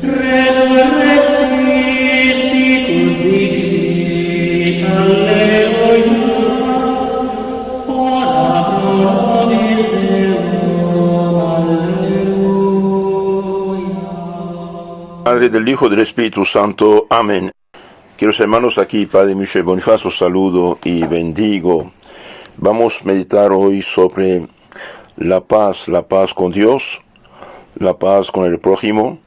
Resurrexit sicut dixit, Alleluia, ora pro nobis Deum, Alleluia. Padre, del Hijo, del Espíritu Santo. Amén. Queridos hermanos, aquí Padre Michel Bonifacio, saludo y bendigo. Vamos a meditar hoy sobre la paz con Dios, la paz con el prójimo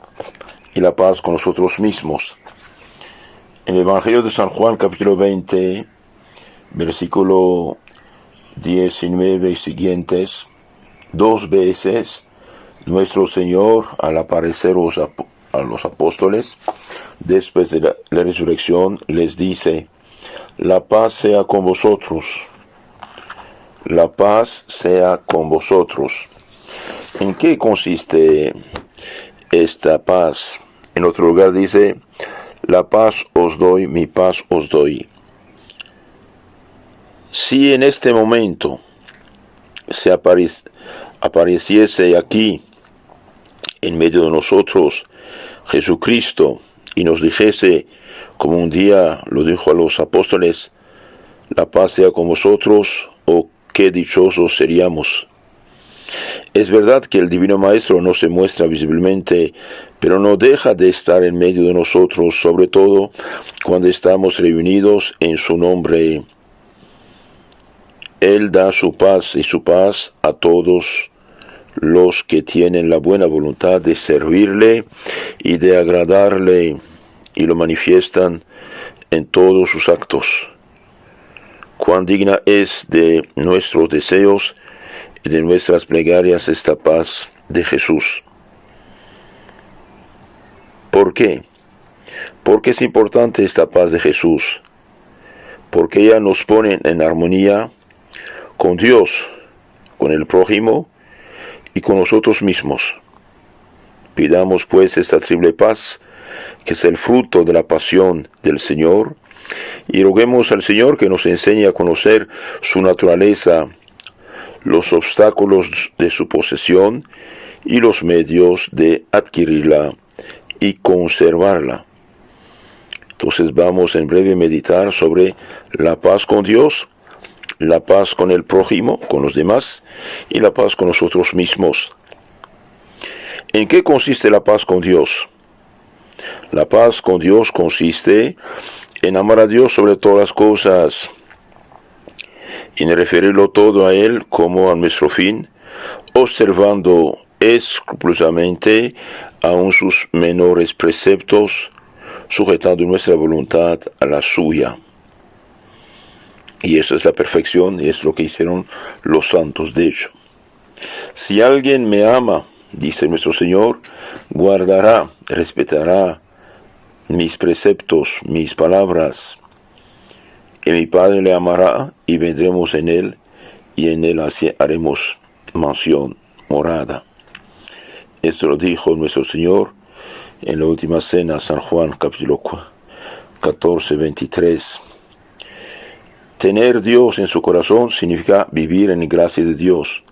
y la paz con nosotros mismos. En el Evangelio de San Juan, capítulo 20, versículo 19 y siguientes, 2 veces nuestro Señor, al aparecer a los apóstoles, después de la resurrección, les dice: la paz sea con vosotros. La paz sea con vosotros. ¿En qué consiste esta paz? En otro lugar dice: la paz os doy, mi paz os doy. Si en este momento se apareciese aquí, en medio de nosotros, Jesucristo, y nos dijese, como un día lo dijo a los apóstoles: la paz sea con vosotros, oh, qué dichosos seríamos. Es verdad que el Divino Maestro no se muestra visiblemente, pero no deja de estar en medio de nosotros, sobre todo cuando estamos reunidos en su nombre. Él da su paz a todos los que tienen la buena voluntad de servirle y de agradarle, y lo manifiestan en todos sus actos. Cuán digna es de nuestros deseos y de nuestras plegarias esta paz de Jesús. ¿Por qué? Porque es importante esta paz de Jesús, porque ella nos pone en armonía con Dios, con el prójimo y con nosotros mismos. Pidamos pues esta triple paz, que es el fruto de la pasión del Señor, y roguemos al Señor que nos enseñe a conocer su naturaleza, los obstáculos de su posesión y los medios de adquirirla y conservarla. Entonces vamos en breve a meditar sobre la paz con Dios, la paz con el prójimo, con los demás, y la paz con nosotros mismos. ¿En qué consiste la paz con Dios? La paz con Dios consiste en amar a Dios sobre todas las cosas, y en referirlo todo a Él como a nuestro fin, observando escrupulosamente aún sus menores preceptos, sujetando nuestra voluntad a la suya. Y eso es la perfección, y es lo que hicieron los santos. De hecho, si alguien me ama, dice nuestro Señor, guardará, respetará mis preceptos, mis palabras, y mi Padre le amará, y vendremos en él, y en él haremos mansión, morada. Esto lo dijo nuestro Señor en la última cena, San Juan, capítulo 14, 23. Tener Dios en su corazón significa vivir en gracia de Dios,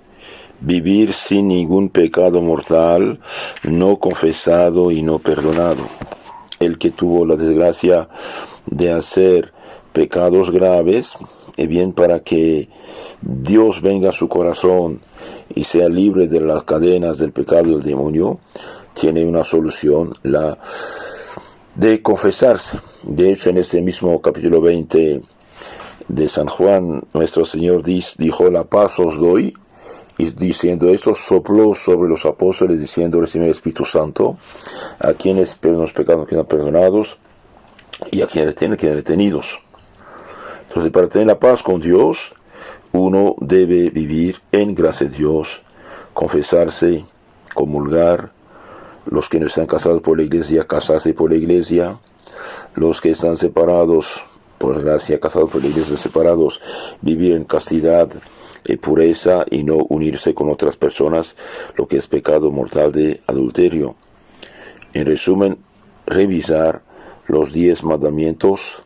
vivir sin ningún pecado mortal, no confesado y no perdonado. El que tuvo la desgracia de hacer pecados graves, y bien para que Dios venga a su corazón y sea libre de las cadenas del pecado y del demonio, tiene una solución, la de confesarse. De hecho, en este mismo capítulo 20 de San Juan, nuestro Señor dijo: la paz os doy, y diciendo esto, sopló sobre los apóstoles, diciendo: recibe el Espíritu Santo, a quienes los pecados quedan perdonados, y a quienes tienen quedan retenidos. Entonces, para tener la paz con Dios, uno debe vivir en gracia de Dios, confesarse, comulgar, los que no están casados por la iglesia, casarse por la iglesia, los que están separados por gracia, casados por la iglesia, separados, vivir en castidad y pureza, y no unirse con otras personas, lo que es pecado mortal de adulterio. En resumen, revisar los 10 mandamientos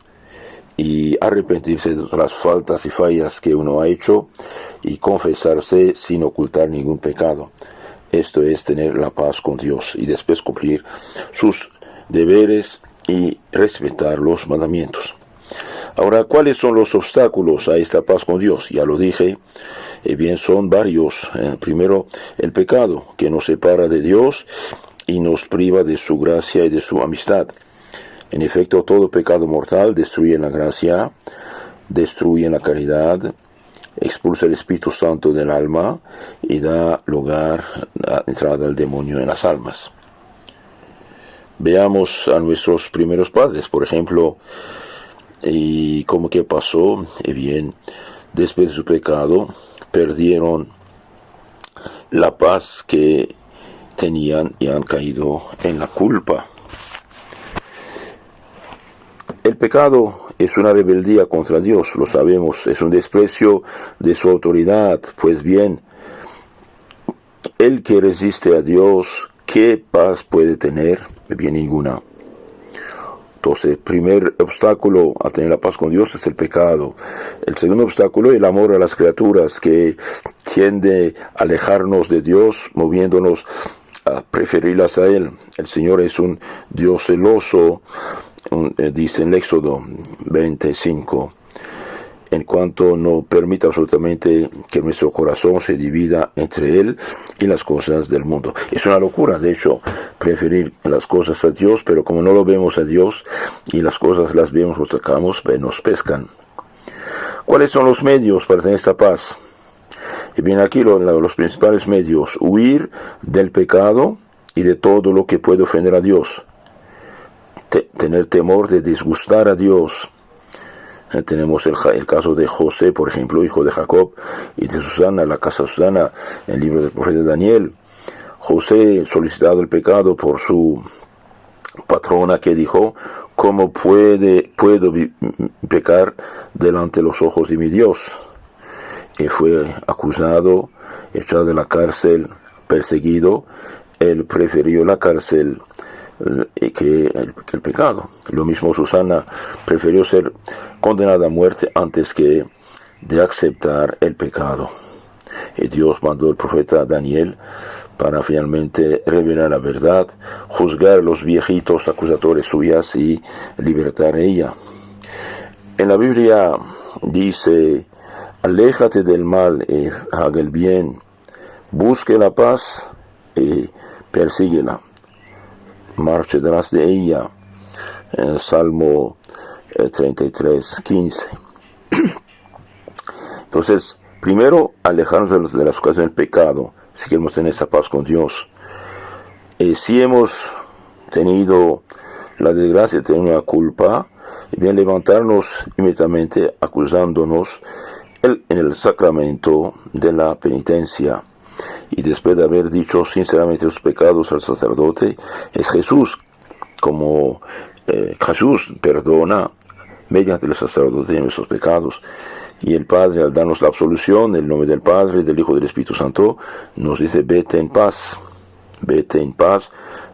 y arrepentirse de las faltas y fallas que uno ha hecho, y confesarse sin ocultar ningún pecado. Esto es tener la paz con Dios y después cumplir sus deberes y respetar los mandamientos. Ahora, ¿cuáles son los obstáculos a esta paz con Dios? Ya lo dije, bien, son varios. Primero, el pecado, que nos separa de Dios y nos priva de su gracia y de su amistad. En efecto, todo pecado mortal destruye la gracia, destruye la caridad, expulsa el Espíritu Santo del alma y da lugar a la entrada del demonio en las almas. Veamos a nuestros primeros padres, por ejemplo, y cómo que pasó. Bien, después de su pecado, perdieron la paz que tenían y han caído en la culpa. El pecado es una rebeldía contra Dios, lo sabemos, es un desprecio de su autoridad. Pues bien, el que resiste a Dios, ¿qué paz puede tener? Bien, ninguna. Entonces, el primer obstáculo a tener la paz con Dios es el pecado. El segundo obstáculo es el amor a las criaturas, que tiende a alejarnos de Dios, moviéndonos a preferirlas a Él. El Señor es un Dios celoso, dice en Éxodo 25, en cuanto no permite absolutamente que nuestro corazón se divida entre Él y las cosas del mundo. Es una locura, de hecho, preferir las cosas a Dios, pero como no lo vemos a Dios y las cosas las vemos, los tocamos, nos pescan. ¿Cuáles son los medios para tener esta paz? Y bien, aquí los principales medios: huir del pecado y de todo lo que puede ofender a Dios. Tener temor de disgustar a Dios. Tenemos el caso de José, por ejemplo, hijo de Jacob, y de Susana, la casa de Susana, en el libro del profeta Daniel. José, solicitado el pecado por su patrona, que dijo: ¿cómo puedo pecar delante de los ojos de mi Dios? Y fue acusado, echado de la cárcel, perseguido. Él prefirió la cárcel que el pecado. Lo mismo Susana prefirió ser condenada a muerte antes que de aceptar el pecado. Y Dios mandó al profeta Daniel para finalmente revelar la verdad, juzgar a los viejitos acusadores suyas y libertar a ella. En la Biblia dice: aléjate del mal y haga el bien, busque la paz y persíguela, marche detrás de ella. En el Salmo 33:15. Entonces, primero, alejarnos de las cosas del pecado, si queremos tener esa paz con Dios. Si hemos tenido la desgracia de tener una culpa, bien, levantarnos inmediatamente acusándonos en el sacramento de la penitencia. Y después de haber dicho sinceramente los pecados al sacerdote, es Jesús, como Jesús perdona mediante el sacerdote nuestros pecados. Y el Padre, al darnos la absolución, en el nombre del Padre, del Hijo y del Espíritu Santo, nos dice: vete en paz,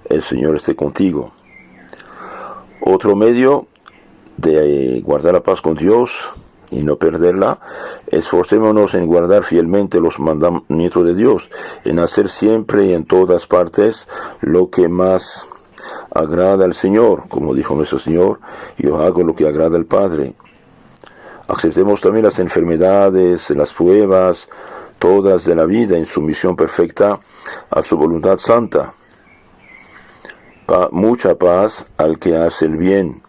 el Señor esté contigo. Otro medio de guardar la paz con Dios y no perderla, esforcémonos en guardar fielmente los mandamientos de Dios, en hacer siempre y en todas partes lo que más agrada al Señor, como dijo nuestro Señor: yo hago lo que agrada al Padre. Aceptemos también las enfermedades, las pruebas, todas de la vida, en sumisión perfecta a su voluntad santa. Mucha paz al que hace el bien.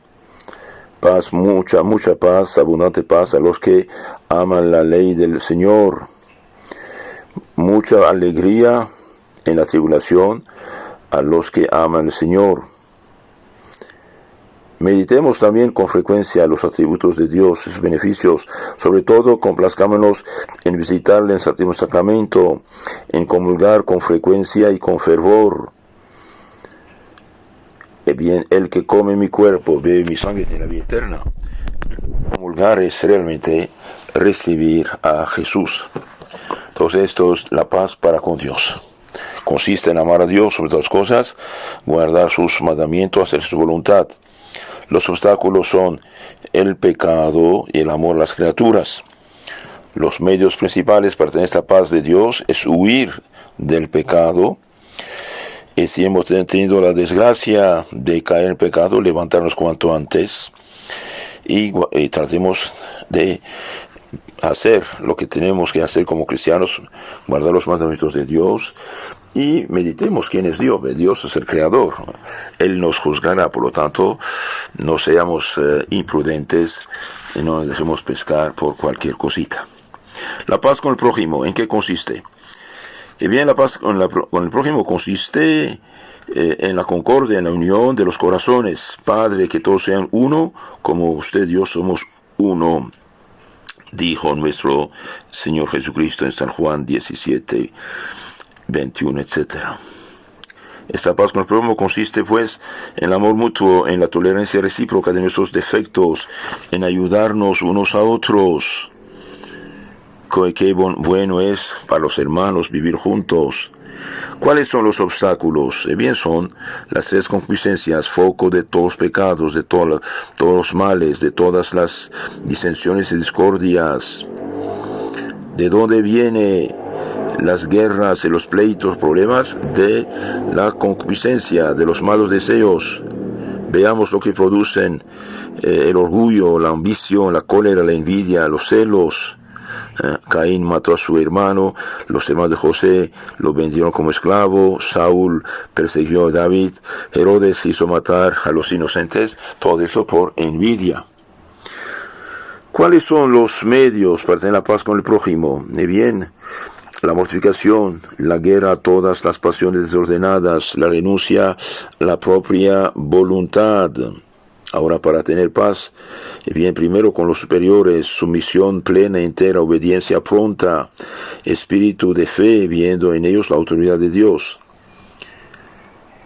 Paz, mucha paz, abundante paz a los que aman la ley del Señor. Mucha alegría en la tribulación a los que aman al Señor. Meditemos también con frecuencia los atributos de Dios, sus beneficios. Sobre todo, complazcámonos en visitarle en el Santísimo Sacramento, en comulgar con frecuencia y con fervor. Bien, el que come mi cuerpo, bebe mi sangre, tiene la vida eterna. Comulgar es realmente recibir a Jesús. Entonces, esto es la paz para con Dios. Consiste en amar a Dios sobre todas las cosas, guardar sus mandamientos, hacer su voluntad. Los obstáculos son el pecado y el amor a las criaturas. Los medios principales para tener esta paz de Dios es huir del pecado. Y si hemos tenido la desgracia de caer en pecado, levantarnos cuanto antes y tratemos de hacer lo que tenemos que hacer como cristianos, guardar los mandamientos de Dios y meditemos quién es Dios. Dios es el creador, Él nos juzgará, por lo tanto no seamos imprudentes y no nos dejemos pescar por cualquier cosita. La paz con el prójimo, ¿en qué consiste? Bien, la paz con el prójimo consiste en la concordia, en la unión de los corazones. Padre, que todos sean uno, como usted y yo somos uno, dijo nuestro Señor Jesucristo en San Juan 17, 21, etc. Esta paz con el prójimo consiste, pues, en el amor mutuo, en la tolerancia recíproca de nuestros defectos, en ayudarnos unos a otros. Qué bueno es para los hermanos vivir juntos. ¿Cuáles son los obstáculos? Bien, son las tres concupiscencias, foco de todos los pecados, de todos los males, de todas las disensiones y discordias. ¿De dónde vienen las guerras y los pleitos, problemas? De la concupiscencia, de los malos deseos. Veamos lo que producen el orgullo, la ambición, la cólera, la envidia, los celos. Caín mató a su hermano, los hermanos de José lo vendieron como esclavo, Saúl persiguió a David, Herodes hizo matar a los inocentes, todo eso por envidia. ¿Cuáles son los medios para tener la paz con el prójimo? Bien, la mortificación, la guerra a todas las pasiones desordenadas, la renuncia a la propia voluntad. Ahora, para tener paz, bien, primero con los superiores, sumisión plena, entera, obediencia pronta, espíritu de fe, viendo en ellos la autoridad de Dios.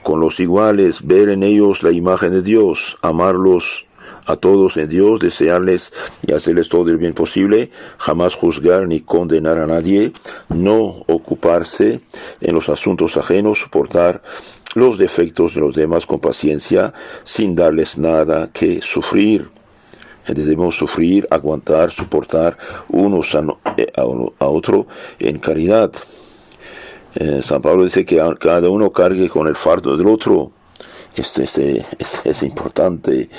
Con los iguales, ver en ellos la imagen de Dios, amarlos a todos en Dios, desearles y hacerles todo el bien posible, jamás juzgar ni condenar a nadie, no ocuparse en los asuntos ajenos, soportar los defectos de los demás con paciencia, sin darles nada que sufrir. Debemos sufrir, aguantar, soportar unos a otro en caridad. San Pablo dice que cada uno cargue con el fardo del otro. Esto es importante.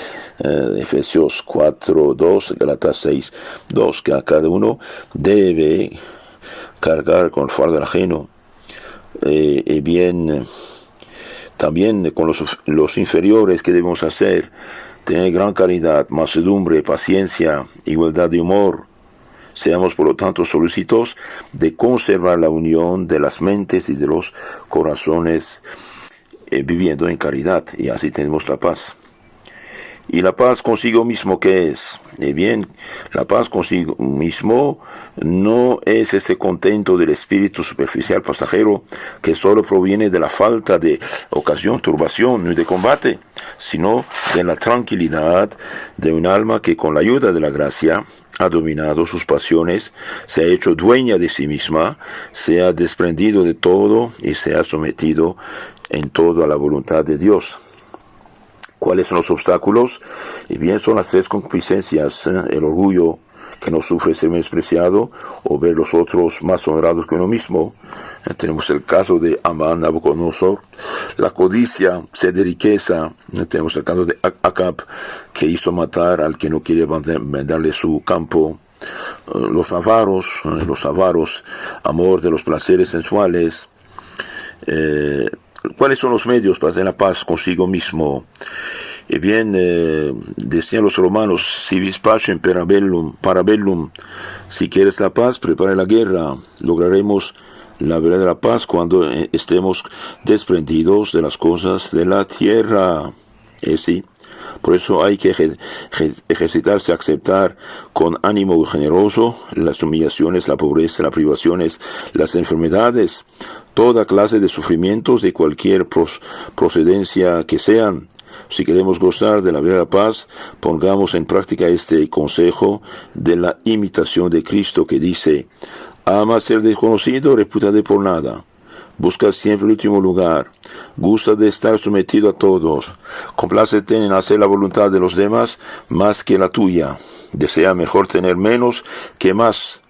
Efesios 4:2, Gálatas 6:2, que a cada uno debe cargar con el fardo del ajeno. También con los inferiores, que debemos hacer, tener gran caridad, mansedumbre, paciencia, igualdad de humor. Seamos, por lo tanto, solícitos de conservar la unión de las mentes y de los corazones, viviendo en caridad, y así tenemos la paz. ¿Y la paz consigo mismo qué es? Bien, la paz consigo mismo no es ese contento del espíritu superficial pasajero que solo proviene de la falta de ocasión, turbación y de combate, sino de la tranquilidad de un alma que con la ayuda de la gracia ha dominado sus pasiones, se ha hecho dueña de sí misma, se ha desprendido de todo y se ha sometido en todo a la voluntad de Dios. ¿Cuáles son los obstáculos? Y bien, son las tres concupiscencias, el orgullo, que no sufre ser menospreciado o ver los otros más honrados que uno mismo. Tenemos el caso de Amán, Nabucodonosor. La codicia, sed de riqueza. Tenemos el caso de Acab, que hizo matar al que no quiere venderle su campo. Los avaros, amor de los placeres sensuales. ¿Cuáles son los medios para tener la paz consigo mismo? Bien, decían los romanos, si vis pacem parabellum, si quieres la paz, prepara la guerra. Lograremos la verdadera paz cuando estemos desprendidos de las cosas de la tierra. Sí. Por eso hay que ejercitarse a aceptar con ánimo generoso las humillaciones, la pobreza, las privaciones, las enfermedades, toda clase de sufrimientos de cualquier procedencia que sean. Si queremos gozar de la verdadera paz, pongamos en práctica este consejo de la imitación de Cristo, que dice: ama ser desconocido, repútate por nada. Busca siempre el último lugar. Gusta de estar sometido a todos. Complácete en hacer la voluntad de los demás más que la tuya. Desea mejor tener menos que más.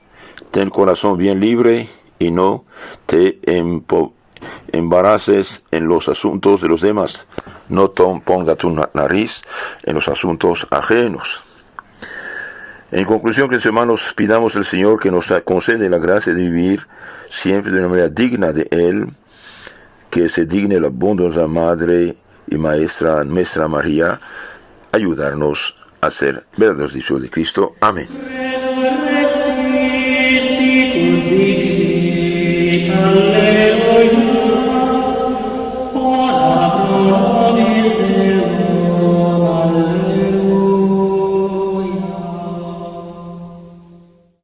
Ten el corazón bien libre y no te embaraces en los asuntos de los demás. No ponga tu nariz en los asuntos ajenos. En conclusión, queridos hermanos, pidamos al Señor que nos concede la gracia de vivir siempre de una manera digna de Él, que se digne la bondadosa Madre y Maestra nuestra María ayudarnos a ser verdaderos discípulos de Cristo. Amén.